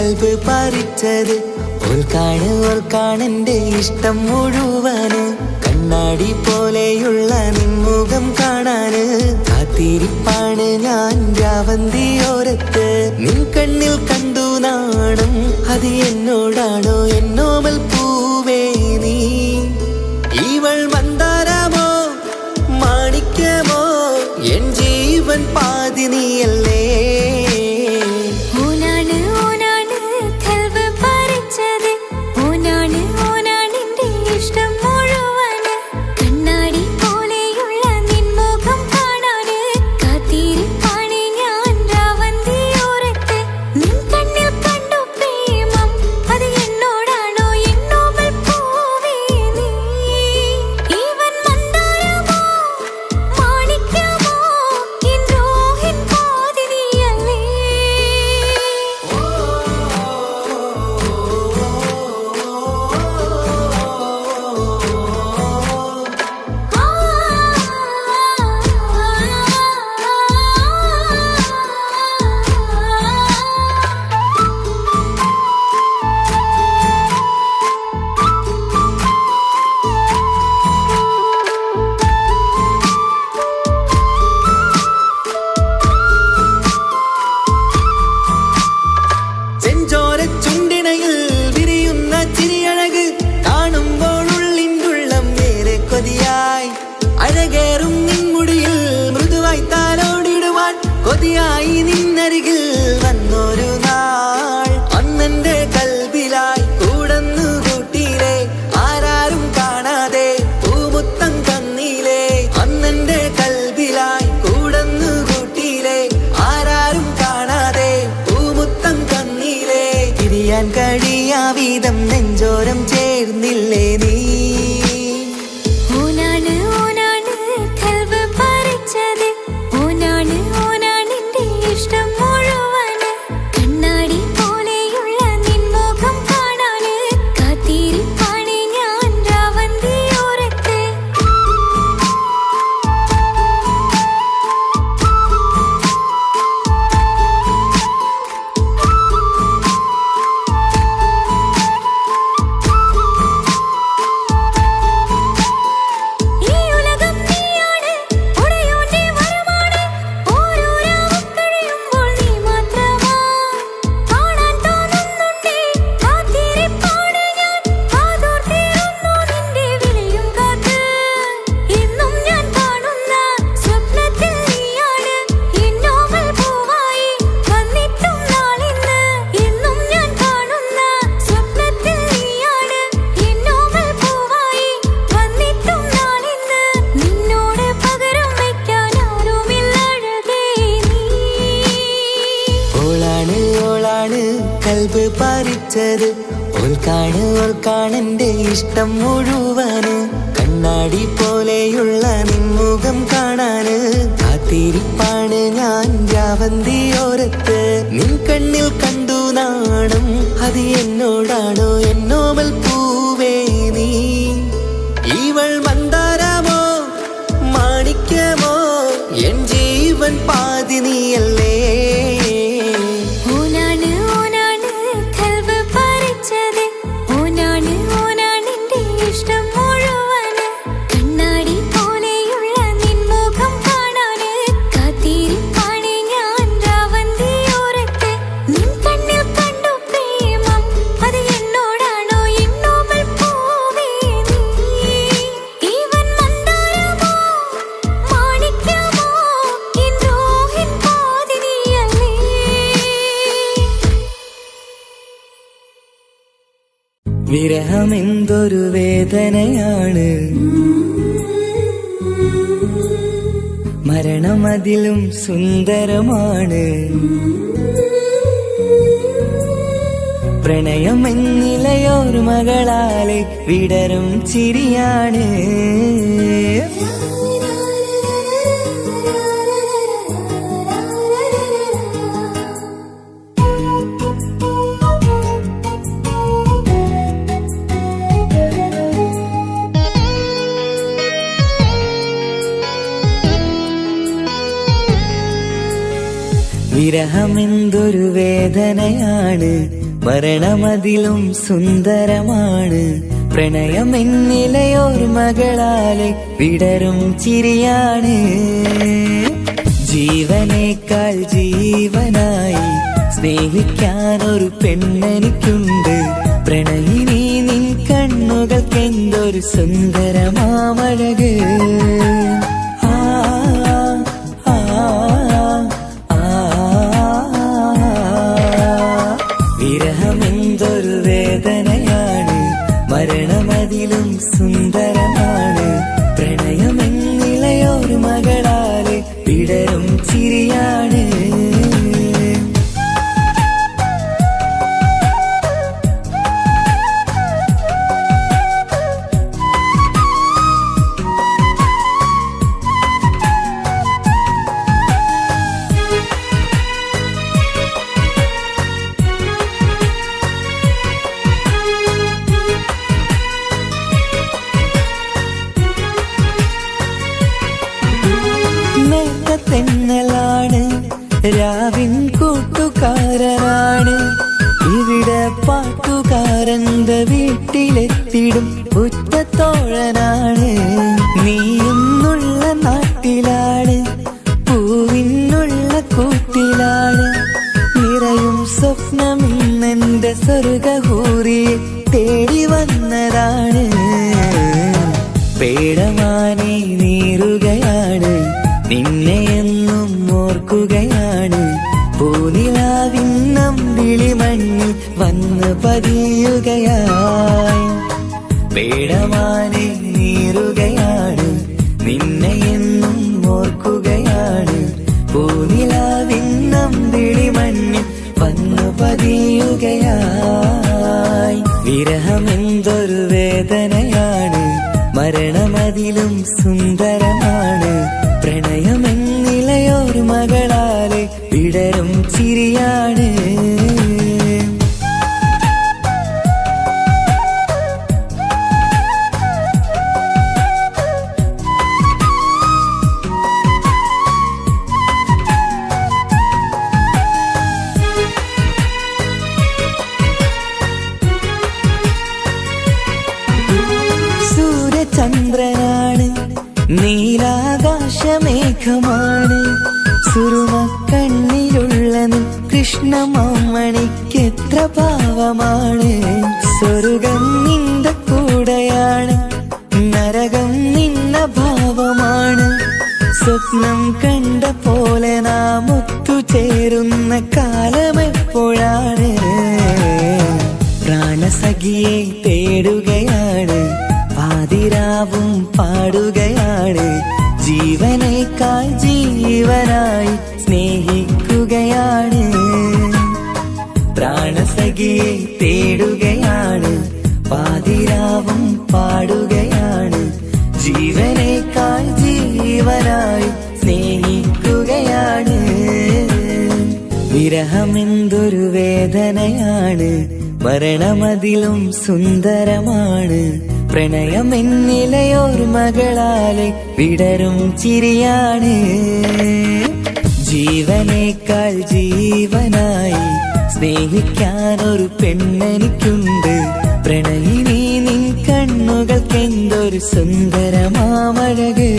കൽബ് പറിച്ചത് ഓൾക്കാണെന്റെ ഇഷ്ടം മുഴുവന്. കണ്ണാടി പോലെയുള്ള നിൻമുഖം കാണാന് കാത്തിരിപ്പാണ് ഞാൻ രാവന്തിയോരത്ത്. നിൻ കണ്ണിൽ കണ്ടു നാണം, അത് എന്നോടാണോ എന്നോമൽ പൂവേ നീ? ഇവൾ മന്ദാരമോ മാണിക്യമോ, എൻ ജീവൻ പാതി നീയല്ലേ. അഴകേറും നിൻമുടിയിൽ മൃദുവായി താലോടിടുവാൻ കൊതിയായി നിന്നരികിൽ വന്നൊരു നാൾ. അന്നെന്റെ കൽബിലായി കൂടന്നു കൂട്ടിയിലേ, ആരാരും കാണാതെ പൂമുത്തം തന്നീലേ. അന്നെന്റെ കൽബിലായി കൂടന്നു കൂട്ടിയിലേ, ആരാരും കാണാതെ പൂമുത്തം തന്നീലേ. തിരിയാൻ കഴിയാ വീതം നെഞ്ചോരം ചേർന്നില്ലേ നീ? കൽബ് പറിച്ചത് ഓൾക്കാണെന്റെ ഇഷ്ടം മുഴുവന്. കണ്ണാടി പോലെയുള്ള നിൻമുഖം കാണാന് കാത്തിരിപ്പാണ് ഞാൻ രാവന്തിയോരത്ത്. നിൻ കണ്ണിൽ കണ്ടു നാണം, അത് എന്നോടാണോ എന്നോമൽ പൂവേ നീ? ഇവൾ മന്ദാരമോ മാണിക്യമോ, എൻ ജീവൻ പാതി നീയല്ലേ. വിരഹമെന്തൊരു വേദനയാണ്, മരണമതിലും സുന്ദരമാണ്. പ്രണയമെന്നിലയോർമകളാലെ വിടരും ചിരിയാണ്. വിരഹമെന്തൊരു വേദനയാണ്, മരണമതിലും സുന്ദരമാണ്. പ്രണയമെന്നിലയോർമകളാലെ വിടരും ചിരിയാണ്. ജീവനേക്കാൾ ജീവനായി സ്നേഹിക്കാനൊരു പെണ്ണെനിക്കുണ്ട്. പ്രണയിനി നിൻ കണ്ണുകൾക്കെന്തൊരു സുന്ദരമാമഴക്. വിരഹമെന്തൊരു വേദനയാണ്, മരണമതിലും സുന്ദരമാണ്. പ്രണയമെന്നിലയൊരു മകളാലെ വിടരും ചിരിയാണ്. തെന്നലാണ് രാവിൻ കൂട്ടുകാരനാണ്. ഇവിടെ പാട്ടുകാരന്റെ വീട്ടിലെത്തിടും ഉറ്റത്തോഴനാണ്. നീയെന്നുള്ള നാട്ടിലാണ്, പൂവിനുള്ള കൂട്ടിലാണ്. നിറയും സ്വപ്നമിന്നെന്റെ സ്വർഗഹൂറിയെ തേടി വന്നതാണ്. പേടമാനെ നീറുകയാണ്, നിന്നെ എന്നും ഓർക്കുകയാണ്. പൂനിലാവിന്നം വിളിമണ്ണിൽ വന്ന് പതിയുകയായി. പേടമാനെ നീറുകയാണ്, നിന്നെ എന്നും ഓർക്കുകയാണ്. പൂനിലാവിന്നം വിളിമണ്ണിൽ വന്ന് പതിയുകയായി. വിരഹമെന്തൊരു വേദനയാണ്, മരണമതിലും സുന്ദരമാണ്. പ്രണയമെന്നിലയൊരു മകളാലെ വിടരും ചിരിയാണ്. സൂര്യചന്ദ്രനാണ്, നീലാകാശമേഘമാണ്. സുറുമക്കണ്ണിലുള്ളതും കൃഷ്ണമാമണിക്കെത്ര ഭാവമാണ്. സ്വർഗം നിന്റെ കൂടെയാണ്, നരകം നിന്ന ഭാവമാണ്. സ്വപ്നം കണ്ട പോലെ നാം ഒത്തുചേരുന്ന കാലമെപ്പോഴാണ്. പ്രാണസഖിയെ തേടുകയാണ്, പാതിരാവും പാടുകയാണ്. ജീവനേക്കാൾ ജീവനായി സ്നേഹിക്കുകയാണ്. പ്രാണസഖിയെ തേടുകയാണ്, പാതിരാവും പാടുകയാണ്. ജീവനേക്കാൾ ജീവനായി സ്നേഹിക്കുകയാണ്. വിരഹമെന്തൊരു വേദനയാണ്, മരണമതിലും സുന്ദരമാണ്. പ്രണയമെന്നിലയോർമകളാലെ വിടരും ചിരിയാണ്. ജീവനേക്കാൾ ജീവനായി സ്നേഹിക്കാനൊരു പെണ്ണെനിക്കുണ്ട്. പ്രണയിനി നിൻ കണ്ണുകൾക്കെന്തൊരു സുന്ദരമാമഴക്.